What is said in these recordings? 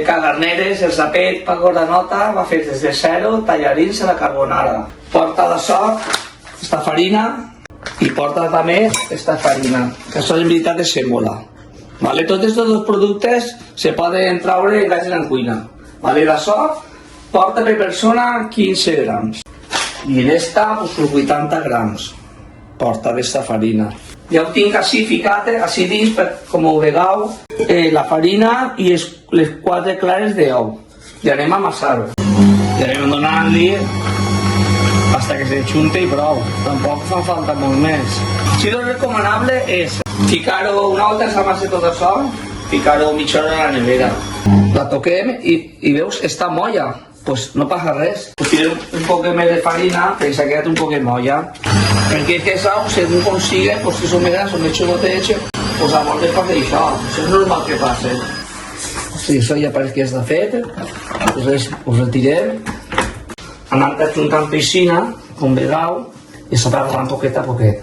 cagarneres, el sapet, pa granota, va fet des de zero, tallarins a la carbonara. Porta de soc, esta farina, i porta també esta farina, que això en veritat és sèmola. Vale? Tots aquests dos productes se poden treure en gases en cuina. Vale? D'això porta per persona 15 grams. I en esta, pues, 80 grams porta d'esta farina. Ja ho tinc així ficat, així dins, com ho vegeu, la farina i les 4 clares d'ou. I anem a amassar-ho. I anem donant-li hasta que se junte i prou. Tampoc fa falta molt més. Si lo recomanable és ficar-ho una volta que s'amassa tot això, ficar-ho mitja hora a la nevera. La toquem i veus, està molla. Pues no passa res. Pues tirem un poc més de farina, perquè s'ha quedat un poc molla. Perquè és que això, según consigue, pues si són més grans o més xugotes, pues a moltes passa això. Això és normal que passi. Si això ja pareix que està fet, pues ho retirem. Anant ajuntant piscina, com vegeu, i s'ha agarrant poquet a poquet.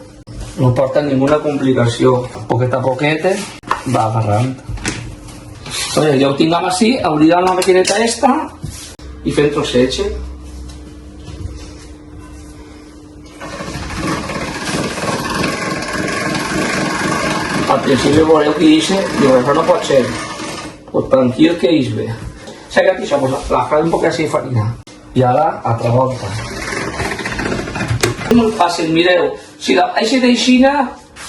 No porta ninguna complicació. Poquet a poquet va agarrant. Ja ho tinguem així, obrirem la maquineta esta i fem trosseig. Al principi veureu que dice, diu, això no pot ser. Pues tranquil que és bé. S'ha quedat això, pues la farà un poc així de farina. I ara, altra volta. És molt fàcil, mireu. Si la deixe d'aixina,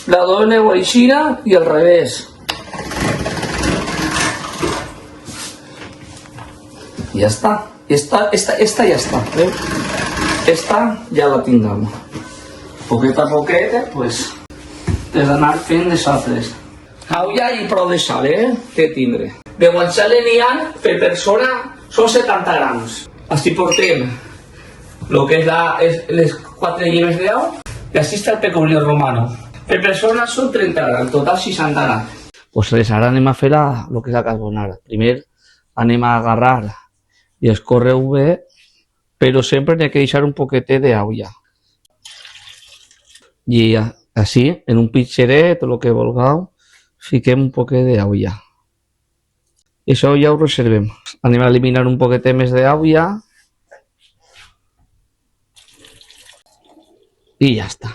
la dobleu aixina i al revés. I ja està. Esta ja està, veu? Esta ja la tinguem. Poquet a poquet, pues, és anar fent les altres. Au ja hi prou de sal, que tindre. De guanciale n'hi ha, per persona, són 70 grams. Així portem el que és les 4 llimes d'ou i així està el pecorino romano. Per persona són 30 grams, total 60 grams. Pues res, ara anem a fer el que és la carbonara. Primer anem a agarrar i escórrer-ho bé, però sempre n'hi ha que deixar un poquetet d'olla. I així, en un pitxeret o el que vulgueu, fiquem un poquet d'olla. I això ja ho reservem. Anem a eliminar un poquetet més d'olla. I ja està.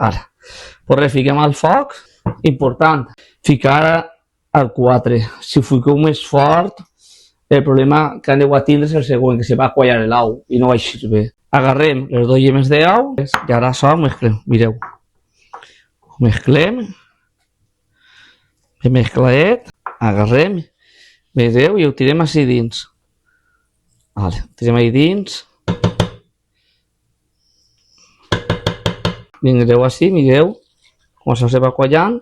Ara, pues res, fiquem al foc. Important, ficar al 4. Si fiqueu més fort, el problema que aneu a tindre és el següent, que se va quallar l'ou i no va eixir bé. Agarrem les 2 llimes d'ou i ara això ho mesclem. Mireu. Ho mesclem. Ben mescladet. Agarrem. Mireu i ho tirem així dins. Vale, ho tirem ahí dins. Mireu així, mireu com això se va quallant.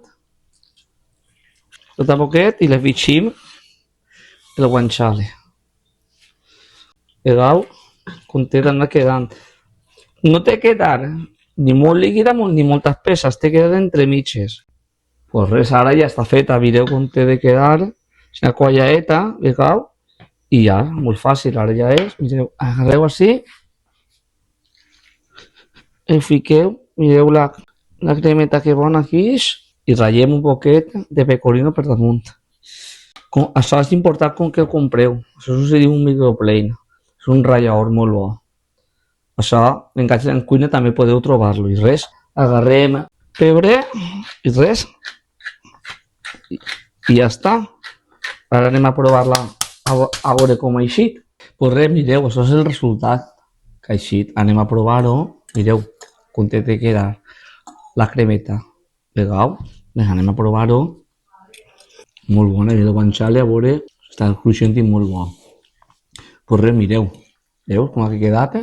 Tot a poquet i l'afegim el guanciale. Vegeu com té d'anar quedant. No té que quedar ni molt líquida ni molt espessa, té que quedar entre mitges. Pues res, ara ja està feta, mireu com té de quedar. Una quallaeta, vegeu? I ja, molt fàcil, ara ja és. Mireu, agarreu així. I fiqueu, mireu la cremeta que bona que és. I ratllem un poquet de pecorino per damunt. Això és important com que ho compreu. Això se diu un microplane. És un ratllador molt bo. Això, en Gadgets en Cuina també podeu trobar-lo. I res, agarrem pebre i res. I ja està. Ara anem a provar-la a veure com ha eixit. Pues res, mireu, això és el resultat que ha eixit. Anem a provar-ho. Mireu com té de quedar la cremeta. Vegeu? Anem a provar-ho. Molt bona, el guanciale, a veure, està cruixent i molt bo. Pues res, mireu. Veu com ha quedat?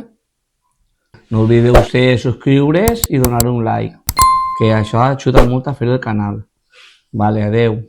No oblideu de subscriure's i donar un like, que això ajuda molt a fer el canal. Vale, adeu.